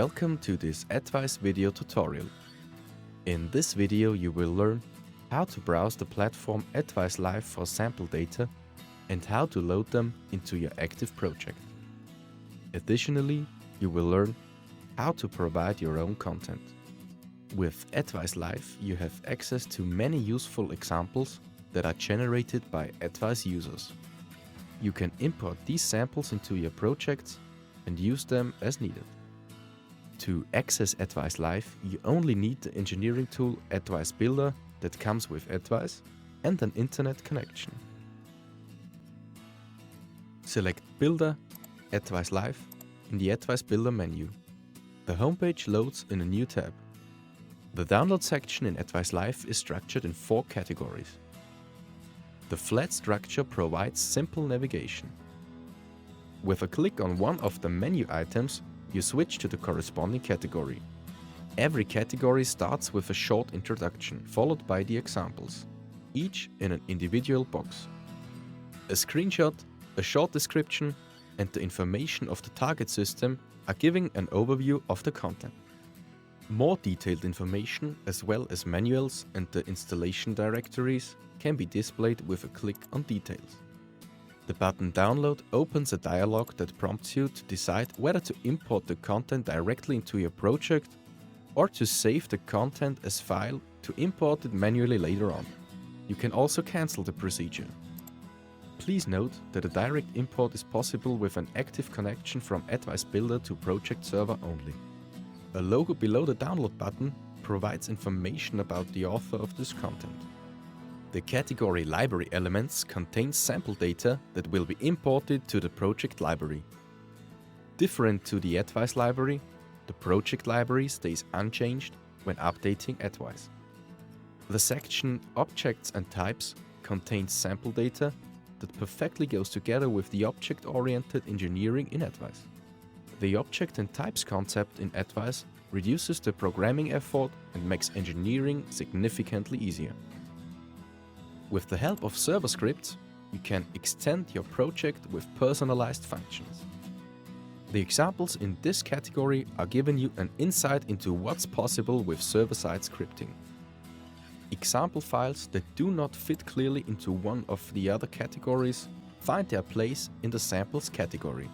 Welcome to this Atvise video tutorial. In this video you will learn how to browse the platform Atvise Live for sample data and how to load them into your active project. Additionally, you will learn how to provide your own content. With Atvise Live, you have access to many useful examples that are generated by Atvise users. You can import these samples into your projects and use them as needed. To access Atvise Live, you only need the engineering tool Atvise Builder that comes with Atvise and an internet connection. Select Builder, Atvise Live in the Atvise Builder menu. The homepage loads in a new tab. The download section in Atvise Live is structured in 4 categories. The flat structure provides simple navigation. With a click on one of the menu items, you switch to the corresponding category. Every category starts with a short introduction, followed by the examples, each in an individual box. A screenshot, a short description, and the information of the target system are giving an overview of the content. More detailed information, as well as manuals and the installation directories, can be displayed with a click on Details. The button Download opens a dialog that prompts you to decide whether to import the content directly into your project or to save the content as file to import it manually later on. You can also cancel the procedure. Please note that a direct import is possible with an active connection from Atvise Builder to project server only. A logo below the download button provides information about the author of this content. The category Library Elements contains sample data that will be imported to the project library. Different to the Atvise library, the project library stays unchanged when updating Atvise. The section Objects and Types contains sample data that perfectly goes together with the object-oriented engineering in Atvise. The object and types concept in Atvise reduces the programming effort and makes engineering significantly easier. With the help of server scripts, you can extend your project with personalized functions. The examples in this category are giving you an insight into what's possible with server-side scripting. Example files that do not fit clearly into one of the other categories find their place in the samples category.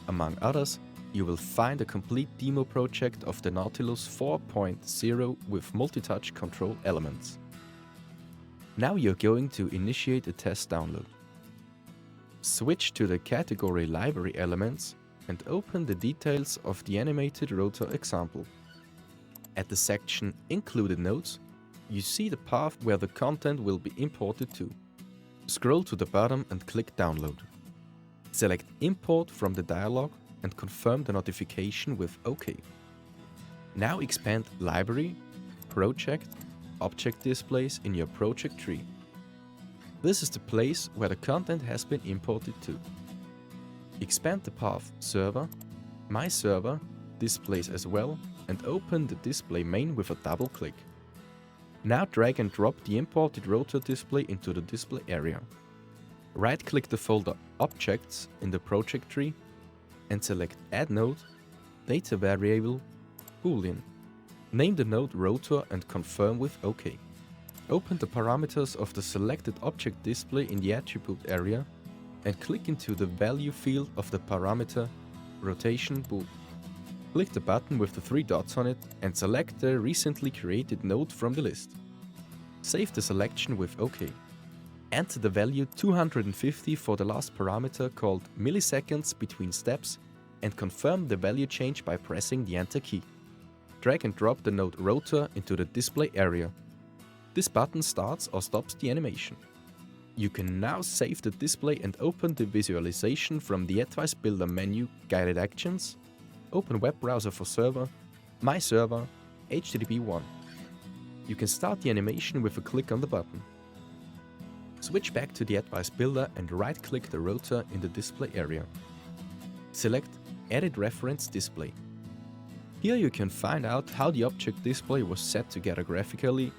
Among others, you will find a complete demo project of the Nautilus 4.0 with multi-touch control elements. Now you're going to initiate a test download. Switch to the category Library Elements and open the details of the animated rotor example. At the section Included Notes, you see the path where the content will be imported to. Scroll to the bottom and click Download. Select Import from the dialog and confirm the notification with OK. Now expand Library, Project, Object displays in your project tree. This is the place where the content has been imported to. Expand the path Server, My Server, Displays as well, and open the display main with a double click. Now drag and drop the imported rotor display into the display area. Right-click the folder Objects in the project tree and select Add Node, Data Variable, Boolean. Name the node Rotor and confirm with OK. Open the parameters of the selected object display in the attribute area and click into the value field of the parameter Rotation Bool. Click the button with the 3 dots on it and select the recently created node from the list. Save the selection with OK. Enter the value 250 for the last parameter called milliseconds between steps and confirm the value change by pressing the Enter key. Drag and drop the node Rotor into the display area. This button starts or stops the animation. You can now save the display and open the visualization from the Atvise Builder menu Guided Actions, Open Web Browser for Server, My Server, HTTP 1. You can start the animation with a click on the button. Switch back to the Atvise Builder and right-click the rotor in the display area. Select Edit Reference Display. Here you can find out how the object display was set together graphically,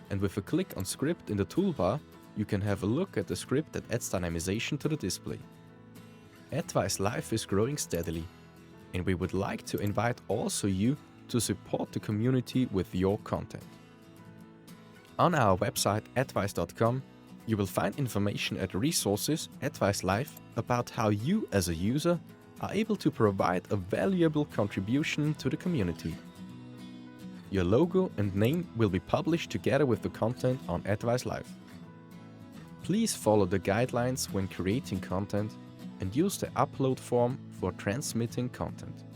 and with a click on Script in the toolbar, you can have a look at the script that adds dynamization to the display. Atvise Live is growing steadily. and we would like to invite also you to support the community with your content. On our website atvise.com, you will find information and resources Atvise Live about how you as a user are able to provide a valuable contribution to the community. Your logo and name will be published together with the content on Atvise Live. Please follow the guidelines when creating content and use the upload form for transmitting content.